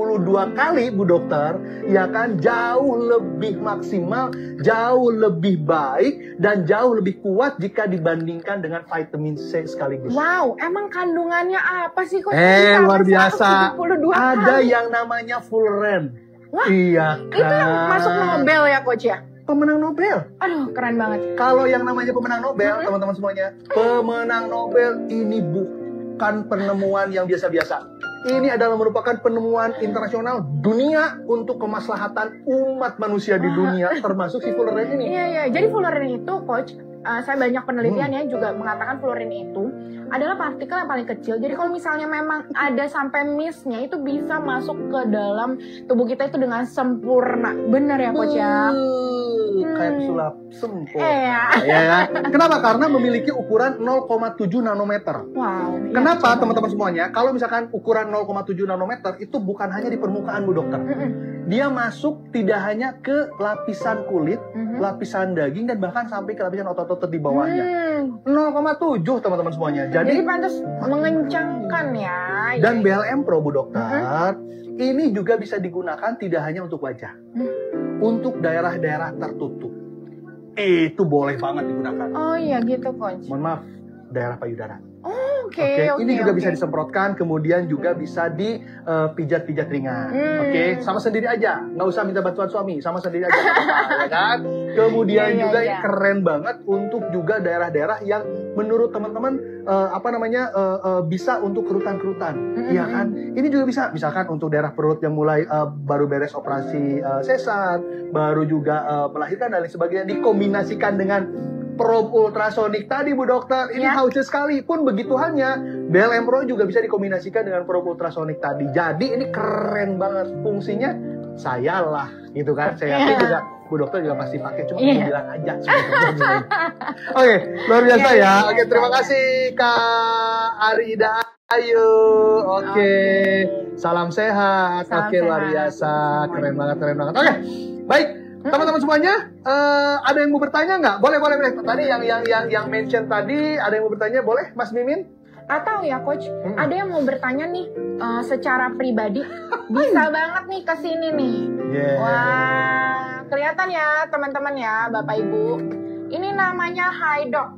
kali, Bu Dokter, ya kan, jauh lebih maksimal, jauh lebih baik, dan jauh lebih kuat jika dibandingkan dengan vitamin C sekaligus. Wow, emang kandungannya apa sih Coach? Luar biasa. 172 Ada kali. yang namanya Fullerene. Wah, iya kan. Itu yang masuk Nobel ya Coach ya? Pemenang Nobel. Aduh, keren banget. Kalau yang namanya pemenang Nobel, teman-teman semuanya, pemenang Nobel ini bukan penemuan yang biasa-biasa. Ini adalah merupakan penemuan internasional dunia untuk kemaslahatan umat manusia di dunia, termasuk si Fullerene ini. Iya. Jadi Fullerene itu, Coach, saya banyak penelitian ya juga mengatakan Fullerene itu adalah partikel yang paling kecil. Jadi kalau misalnya memang ada sampai mistnya itu bisa masuk ke dalam tubuh kita itu dengan sempurna. Benar ya Coach ya? Kayak sulap sempurna. Iya. Ya. Kenapa? Karena memiliki ukuran 0,7 nanometer. Wow. iya, Kenapa coba. teman-teman semuanya? Kalau misalkan ukuran 0,7 nanometer itu bukan hanya di permukaan, Bu Dokter. Dia masuk tidak hanya ke lapisan kulit, lapisan daging, dan bahkan sampai ke lapisan otot-otot di bawahnya. 0,7 teman-teman semuanya. Jadi Jadi pantas mengencangkan ya. dan BLM Pro, Bu Dokter, ini juga bisa digunakan tidak hanya untuk wajah, untuk daerah-daerah tertutup. Itu boleh banget digunakan. Oh iya gitu Coach. Mohon maaf, daerah payudara. Oke, Ini juga bisa disemprotkan, kemudian juga bisa dipijat-pijat ringan. Oke, sama sendiri aja, nggak usah minta bantuan suami, sama sendiri aja, nggak apa-apa, ya kan? Kemudian Iya, juga iya. keren banget untuk juga daerah-daerah yang menurut teman-teman bisa untuk kerutan-kerutan, ya kan? Ini juga bisa, misalkan untuk daerah perut yang mulai baru beres operasi sesar, baru juga melahirkan dan lain sebagainya, dikombinasikan dengan probe ultrasonik tadi, Bu Dokter. Ini lucu sekali. Pun begitu hanya BLM Pro juga bisa dikombinasikan dengan probe ultrasonik tadi. Jadi ini keren banget. Fungsinya saya lah, gitu kan. Saya yakin juga Bu Dokter juga pasti pakai. Cuma aku bilang aja. Oke, luar biasa ya. Oke, terima kasih Kak Arida Ayu. Oke, salam sehat. Salam Oke, luar sehat. biasa. Keren banget, keren banget. Oke, baik. Teman-teman semuanya, ada yang mau bertanya nggak? Boleh. Tadi yang mention tadi, ada yang mau bertanya, boleh, Mas Mimin? Atau ya Coach, ada yang mau bertanya nih secara pribadi, bisa banget nih ke sini nih. Wah, kelihatan ya teman-teman ya, Bapak Ibu. Ini namanya Hydok.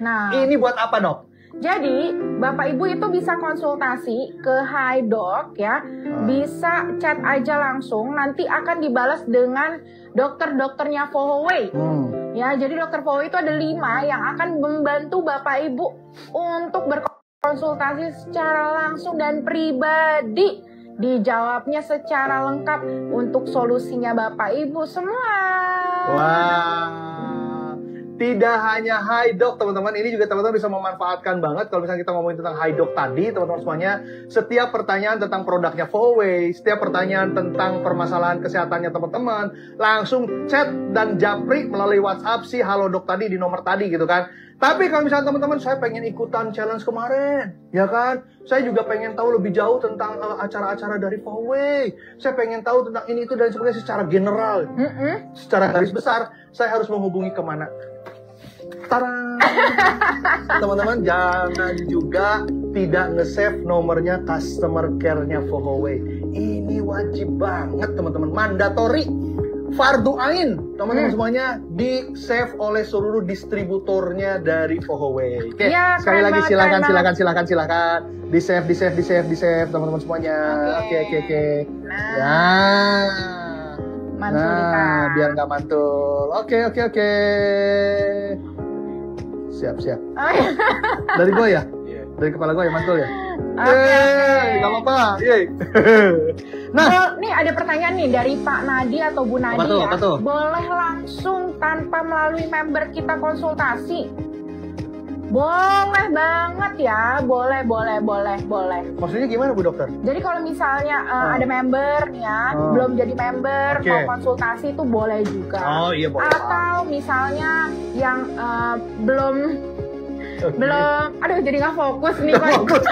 Nah, Ini buat apa, Dok? jadi Bapak Ibu itu bisa konsultasi ke Hydok ya, bisa chat aja langsung, nanti akan dibalas dengan dokter-dokternya Fohoway. Ya, jadi dokter Fohoway itu ada 5 yang akan membantu Bapak Ibu untuk berkonsultasi secara langsung dan pribadi. Dijawabnya secara lengkap untuk solusinya Bapak Ibu semua. Wah, tidak hanya Hydok, teman-teman. Ini juga teman-teman bisa memanfaatkan banget. Kalau misalnya kita ngomongin tentang Hydok tadi, teman-teman semuanya, setiap pertanyaan tentang produknya Fohoway, setiap pertanyaan tentang permasalahan kesehatannya teman-teman, langsung chat dan japri melalui WhatsApp si Halo Dok tadi di nomor tadi gitu kan. Tapi kalau misalnya teman-teman, saya pengen ikutan challenge kemarin, ya kan? Saya juga pengen tahu lebih jauh tentang acara-acara dari Fohoway. Saya pengen tahu tentang ini, itu, dan sebagainya secara general. Secara garis besar, saya harus menghubungi kemana? Tara! Teman-teman, jangan juga tidak nge-save nomornya customer care-nya Fohoway. Ini wajib banget, teman-teman. Mandatory. Fardu Ain, teman-teman semuanya, di-save oleh seluruh distributornya dari Fohoway. Oke, Ya, sekali keren lagi banget, silakan. Di-save, teman-teman semuanya. Oke. Ya. Mantul kita. Biar nggak mantul. Oke. Siap. Oh, iya. Dari gue ya? Iya. Dari kepala gue ya, mantul ya? Oke. Nggak apa-apa. Yeay. Nah, Nih ada pertanyaan nih dari Pak Nadi atau Bu Nadi ya. Apa tuh? Boleh langsung tanpa melalui member kita konsultasi? Boleh banget ya, boleh. maksudnya gimana, Bu Dokter? Jadi kalau misalnya ada member nih ya, belum jadi member, Oke. mau konsultasi itu boleh juga. Oh iya, boleh. Atau misalnya yang belum, aduh jadi nggak fokus nih Coach.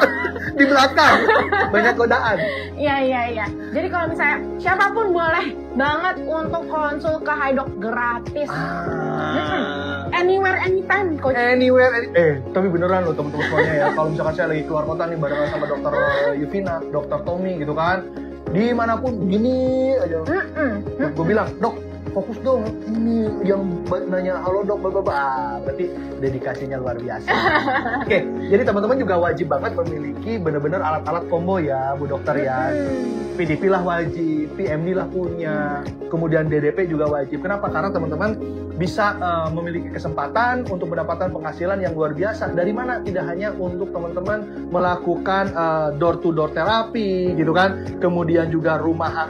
Di belakang banyak godaan. Iya. Jadi kalau misalnya siapapun boleh banget untuk konsul ke Hydok gratis. Anywhere, anytime, Coach. Tapi beneran loh teman-teman semuanya ya. Kalau misalkan saya lagi keluar kota nih barengan sama dokter Yuvina, dokter Tommy gitu kan, dimanapun gini aja. Gue bilang, dok, fokus dong. Ini yang nanya, halo dok, berarti dedikasinya luar biasa. Oke, jadi teman-teman juga wajib banget memiliki benar-benar alat-alat combo ya, Bu Dokter ya. PDP lah wajib, PMD lah punya, kemudian DDP juga wajib. Kenapa? Karena teman-teman bisa memiliki kesempatan untuk mendapatkan penghasilan yang luar biasa. Dari mana? Tidak hanya untuk teman-teman melakukan door-to-door terapi gitu kan, kemudian juga rumah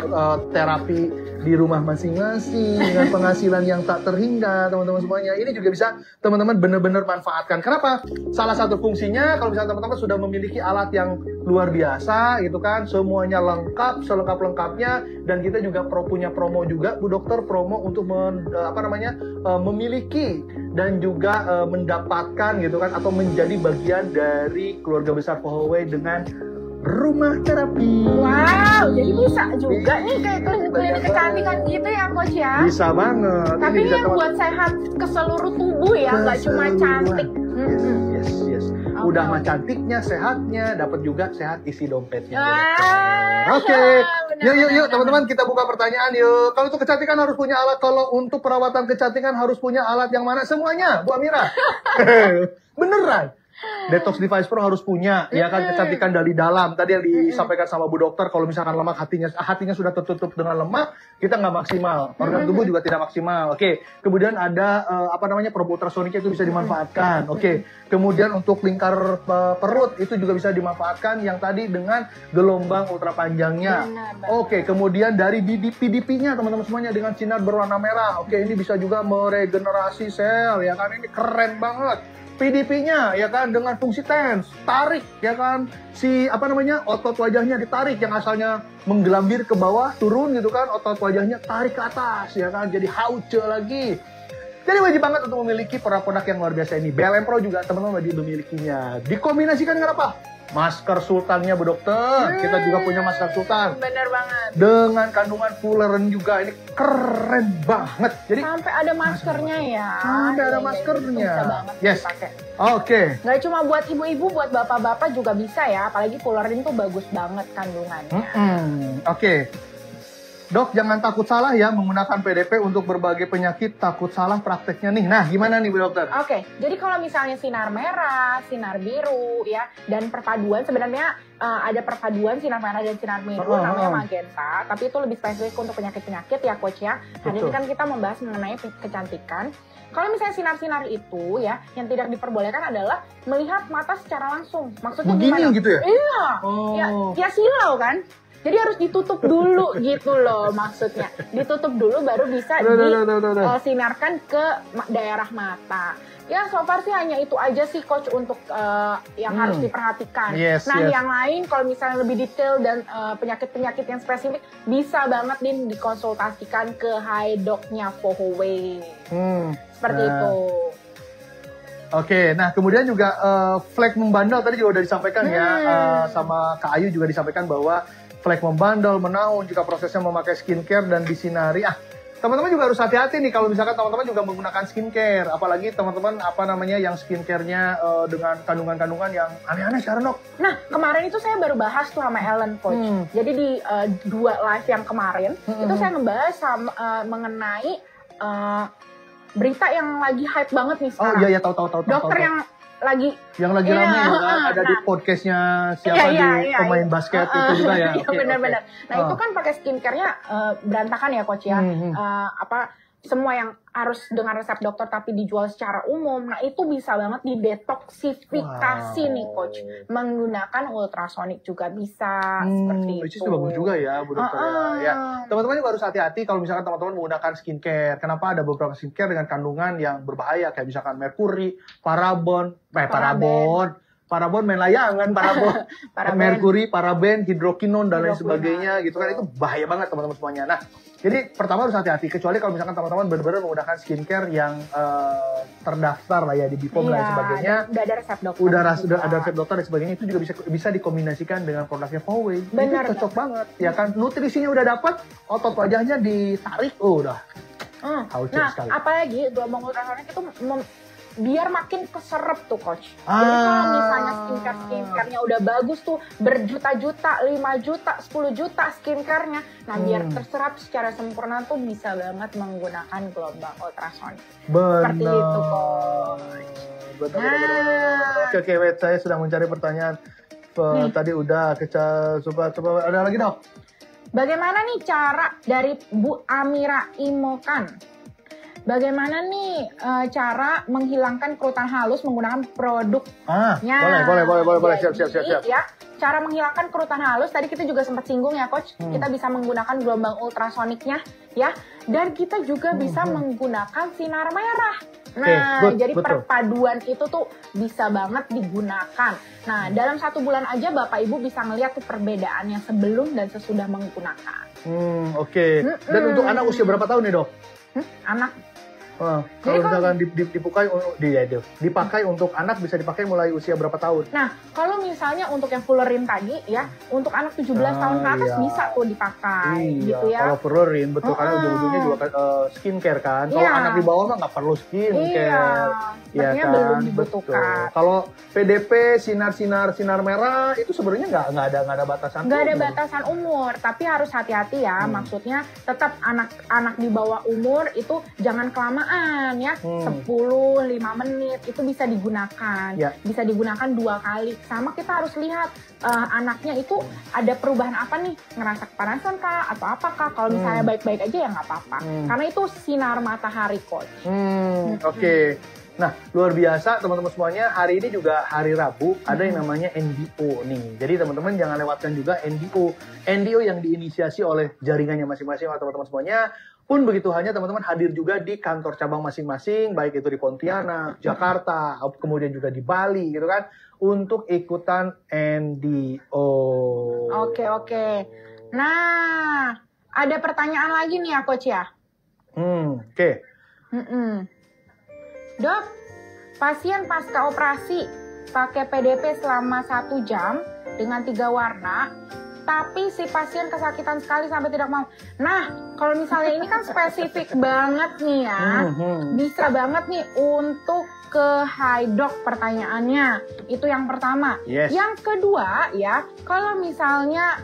terapi di rumah masing-masing dengan penghasilan yang tak terhingga, teman-teman semuanya. Ini juga bisa teman-teman benar-benar manfaatkan. Kenapa? Salah satu fungsinya kalau misalnya teman-teman sudah memiliki alat yang luar biasa gitu kan, semuanya lengkap, selengkap-lengkapnya, dan kita juga punya promo juga, Bu Dokter, promo untuk memiliki dan juga mendapatkan gitu kan, atau menjadi bagian dari keluarga besar Pohoway dengan rumah terapi. Wow, jadi bisa juga nih kayak klinik-klinik kecantikan gitu ya, Coach ya? Bisa banget. Tapi ini yang buat sehat ke seluruh tubuh ya, nggak cuma cantik. Yes. Udah mah cantiknya, sehatnya, dapat juga sehat isi dompetnya. Oke. Yuk teman-teman, kita buka pertanyaan yuk. Kalau untuk kecantikan harus punya alat, kalau untuk perawatan kecantikan harus punya alat yang mana? Semuanya, Bu Amira. Beneran. Detox Device Pro harus punya, ya kan, kecantikan dari dalam. Tadi yang disampaikan sama Bu Dokter, kalau misalkan lemak hatinya sudah tertutup dengan lemak, kita nggak maksimal. Organ tubuh juga tidak maksimal. Oke. Kemudian ada probe ultrasoniknya itu bisa dimanfaatkan. Oke. Kemudian untuk lingkar perut itu juga bisa dimanfaatkan yang tadi dengan gelombang ultra panjangnya. Oke. Kemudian dari PDP-nya teman-teman semuanya dengan sinar berwarna merah. Oke, ini bisa juga meregenerasi sel, ya kan, ini keren banget. PDP-nya ya kan dengan fungsi TENS, tarik ya kan, otot wajahnya ditarik, yang asalnya menggelambir ke bawah turun gitu kan, otot wajahnya tarik ke atas ya kan, jadi hauce lagi. Jadi wajib banget untuk memiliki produk-produk yang luar biasa ini. BLM Pro juga teman-teman wajib memilikinya. Dikombinasikan dengan apa? Masker sultannya, Bu Dokter. Kita juga punya masker sultan. Bener banget. Dengan kandungan fullerene juga. Ini keren banget. Jadi sampai ada maskernya ya. Sampai ada maskernya. Bisa banget dipakai. Oke. Nggak cuma buat ibu-ibu, buat bapak-bapak juga bisa ya. Apalagi fullerene tuh bagus banget kandungannya. Oke. Dok, jangan takut salah ya menggunakan PDP untuk berbagai penyakit, takut salah prakteknya nih. Nah, gimana nih Bu Dokter? Oke, jadi kalau misalnya sinar merah, sinar biru ya, dan perpaduan, sebenarnya ada perpaduan sinar merah dan sinar biru, namanya magenta, tapi itu lebih spesifik untuk penyakit-penyakit ya, Coach ya. Hari ini kan kita membahas mengenai kecantikan. Kalau misalnya sinar-sinar itu ya, yang tidak diperbolehkan adalah melihat mata secara langsung. Maksudnya begini gimana? Gitu ya? Iya, ya silau kan? Jadi harus ditutup dulu gitu loh maksudnya. Ditutup dulu baru bisa disinarkan ke daerah mata. Ya so far sih hanya itu aja sih Coach untuk yang harus diperhatikan. Yang lain kalau misalnya lebih detail dan penyakit-penyakit yang spesifik bisa banget nih dikonsultasikan ke High Doc-nya Pohoway. Seperti itu. Oke, nah kemudian juga flek membandel tadi juga udah disampaikan ya, sama Kak Ayu juga disampaikan bahwa flek membandel, menaun jika prosesnya memakai skincare dan disinari. Teman-teman juga harus hati-hati nih kalau misalkan teman-teman juga menggunakan skincare, apalagi teman-teman yang skincare-nya dengan kandungan-kandungan yang aneh-aneh sekarang, Dok. Nah, kemarin itu saya baru bahas tuh sama Ellen, Coach. Jadi di 2 live yang kemarin, itu saya ngebahas mengenai berita yang lagi hype banget nih sekarang. Oh iya, tahu. Dokter yang lagi rame ya kan, ada di podcastnya siapa pemain basket itu juga ya. Iya benar-benar. Nah itu kan pakai skincare-nya berantakan ya Coach ya. Semua yang harus dengan resep dokter tapi dijual secara umum. Nah itu bisa banget didetoksifikasi nih Coach. Menggunakan ultrasonik juga bisa seperti itu. Itu bagus juga ya Bu Dokter ya. Teman-teman juga harus hati-hati kalau misalkan teman-teman menggunakan skincare. Kenapa ada beberapa skincare dengan kandungan yang berbahaya kayak misalkan merkuri, parabon main layangan, merkuri, paraben, hidrokinon dan lain sebagainya gitu kan, itu bahaya banget teman-teman semuanya. Nah, jadi pertama harus hati-hati, kecuali kalau misalkan teman-teman benar-benar menggunakan skincare yang terdaftar lah ya di BPOM dan sebagainya. Udah ada resep dokter. Udah ada resep dokter dan sebagainya, itu juga bisa dikombinasikan dengan produknya Pohoway. Itu cocok banget, ya kan. Nutrisinya udah dapat, otot wajahnya ditarik, udah Hauce Nah, sekali. apalagi gelombang ultrasonik itu biar makin keserap tuh coach. Jadi kalau misalnya skincare-nya udah bagus tuh, berjuta-juta, 5 juta, 10 juta skincare-nya. Nah, biar terserap secara sempurna tuh bisa banget menggunakan gelombang ultrasonik. Seperti itu coach. Benar. Oke, wait, saya sedang mencari pertanyaan. Tadi udah, coba ada lagi dong. Bagaimana nih cara dari Bu Amira Imokan? Bagaimana nih cara menghilangkan kerutan halus menggunakan produknya? Boleh. Siap. Ya, cara menghilangkan kerutan halus tadi kita juga sempat singgung ya coach. Kita bisa menggunakan gelombang ultrasoniknya ya, dan kita juga bisa menggunakan sinar merah. Nah, jadi perpaduan itu tuh bisa banget digunakan. Nah, dalam 1 bulan aja Bapak Ibu bisa ngeliat tuh perbedaannya sebelum dan sesudah menggunakan. Oke. Dan untuk anak usia berapa tahun nih dok? Anak. Kalau misalkan dipakai untuk anak bisa dipakai mulai usia berapa tahun? Nah, kalau misalnya untuk yang Fullerin tadi ya, untuk anak 17 tahun ke atas bisa tuh dipakai gitu ya. Kalau Fullerin betul karena ujung-ujungnya juga skincare kan. Kalau anak di bawah mah nggak perlu skincare. Sepertinya belum dibutuhkan. Kalau PDP sinar merah itu sebenarnya nggak ada batasan. Nggak ada batasan umur, tapi harus hati-hati ya. Maksudnya tetap anak di bawah umur itu jangan kelamaan ya, 10-5 menit itu bisa digunakan, bisa digunakan 2 kali. Sama kita harus lihat anaknya itu ada perubahan apa nih, ngerasa kepanasan kah atau apakah. Kalau misalnya baik-baik aja ya nggak apa-apa, karena itu sinar matahari coach. Oke. Nah, luar biasa teman-teman semuanya. Hari ini juga hari Rabu, ada yang namanya NDO nih. Jadi teman-teman jangan lewatkan juga NDO. NDO yang diinisiasi oleh jaringannya masing-masing atau teman-teman semuanya. Pun begitu halnya teman-teman hadir juga di kantor cabang masing-masing, baik itu di Pontianak, Jakarta, kemudian juga di Bali gitu kan, untuk ikutan NDO. Oke. Nah, ada pertanyaan lagi nih ya coach ya. Oke. Dok, pasien pasca operasi pakai PDP selama 1 jam dengan 3 warna, tapi si pasien kesakitan sekali sampai tidak mau. Nah, kalau misalnya ini kan spesifik banget nih ya, bisa banget nih untuk ke Haidok pertanyaannya. Itu yang pertama. Yang kedua ya, kalau misalnya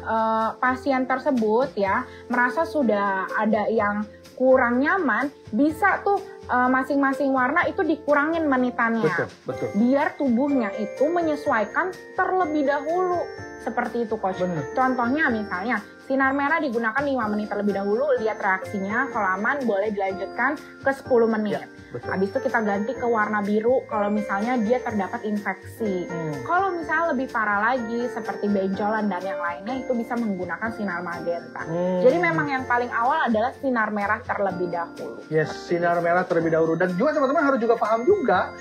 pasien tersebut ya merasa sudah ada yang kurang nyaman, bisa tuh masing-masing warna itu dikurangin menitannya. Betul. Biar tubuhnya itu menyesuaikan terlebih dahulu. Seperti itu coach. Contohnya misalnya sinar merah digunakan 5 menit terlebih dahulu, lihat reaksinya, kalau aman boleh dilanjutkan ke 10 menit. Habis itu kita ganti ke warna biru kalau misalnya dia terdapat infeksi. Kalau misalnya lebih parah lagi seperti benjolan dan yang lainnya itu bisa menggunakan sinar magenta. Jadi memang yang paling awal adalah sinar merah terlebih dahulu. Sinar merah terlebih dahulu. Dan juga teman-teman harus juga paham juga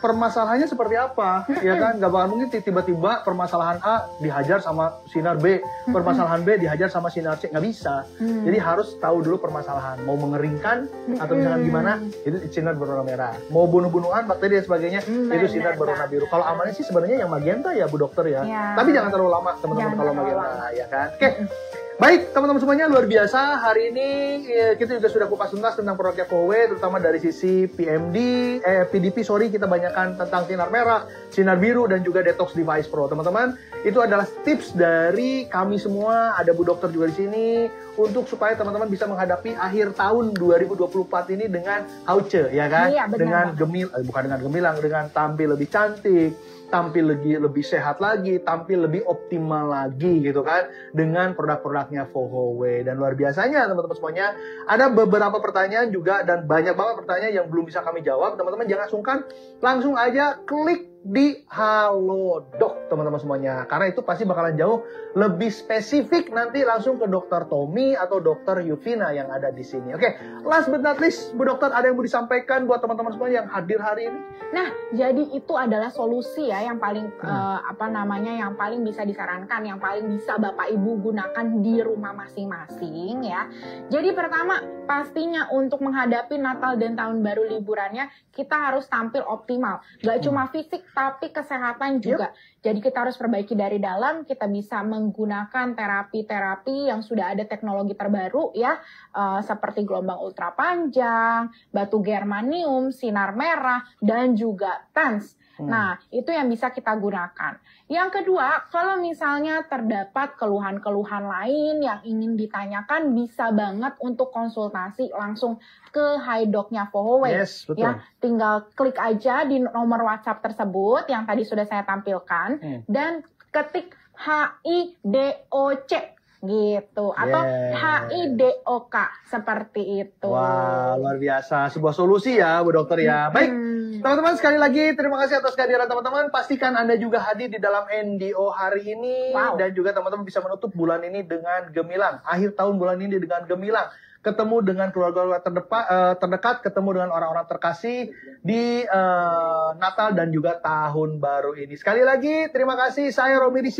permasalahannya seperti apa, ya kan? Gak bakal mungkin tiba-tiba permasalahan A dihajar sama sinar B, permasalahan B dihajar sama sinar C, nggak bisa. Jadi harus tahu dulu permasalahan. Mau mengeringkan atau misalkan gimana, itu sinar berwarna merah. Mau bunuh-bunuhan bakteri dan sebagainya, itu sinar berwarna biru. Kalau amannya sih sebenarnya yang magenta ya Bu Dokter ya. Tapi jangan terlalu lama teman-teman kalau magenta, ya kan? Oke. Baik, teman-teman semuanya, luar biasa. Hari ini kita juga sudah kupas tuntas tentang produknya FOWE, terutama dari sisi PDP, kita banyakkan tentang sinar merah, sinar biru, dan juga Detox Device Pro. Teman-teman, itu adalah tips dari kami semua, ada Bu Dokter juga di sini, untuk supaya teman-teman bisa menghadapi akhir tahun 2024 ini dengan Hauce, ya kan? Iya, benar. Dengan tampil lebih cantik, tampil lebih sehat lagi, tampil lebih optimal lagi gitu kan, dengan produk-produknya FOWE. Dan luar biasanya teman-teman semuanya, ada beberapa pertanyaan juga dan banyak banget pertanyaan yang belum bisa kami jawab. Teman-teman jangan sungkan, langsung aja klik di Halodoc teman-teman semuanya, karena itu pasti bakalan jauh lebih spesifik. Nanti langsung ke Dokter Tommy atau Dokter Yuvina yang ada di sini. Oke, last but not least, Bu Dokter ada yang mau disampaikan buat teman-teman semua yang hadir hari ini? Nah, jadi itu adalah solusi ya yang paling yang paling bisa disarankan, yang paling bisa Bapak Ibu gunakan di rumah masing-masing ya. Jadi pertama, pastinya untuk menghadapi Natal dan Tahun Baru liburannya kita harus tampil optimal. Gak cuma fisik tapi kesehatan juga. Jadi kita harus perbaiki dari dalam, kita bisa menggunakan terapi-terapi yang sudah ada teknologi terbaru ya, seperti gelombang ultra panjang, batu germanium, sinar merah, dan juga TENS. Nah, itu yang bisa kita gunakan. Yang kedua, kalau misalnya terdapat keluhan-keluhan lain yang ingin ditanyakan, bisa banget untuk konsultasi langsung ke HiDoc-nya Fohoway. Yes, betul. Ya, tinggal klik aja di nomor WhatsApp tersebut yang tadi sudah saya tampilkan dan ketik HIDOC gitu atau HIDOK seperti itu. Wah, luar biasa. Sebuah solusi ya, Bu Dokter ya. Baik, teman-teman sekali lagi terima kasih atas kehadiran teman-teman. Pastikan Anda juga hadir di dalam NDO hari ini dan juga teman-teman bisa menutup bulan ini dengan gemilang. Akhir tahun bulan ini dengan gemilang. Ketemu dengan keluarga terdekat, ketemu dengan orang-orang terkasih di Natal dan juga tahun baru ini. Sekali lagi terima kasih, saya Romi Rizky.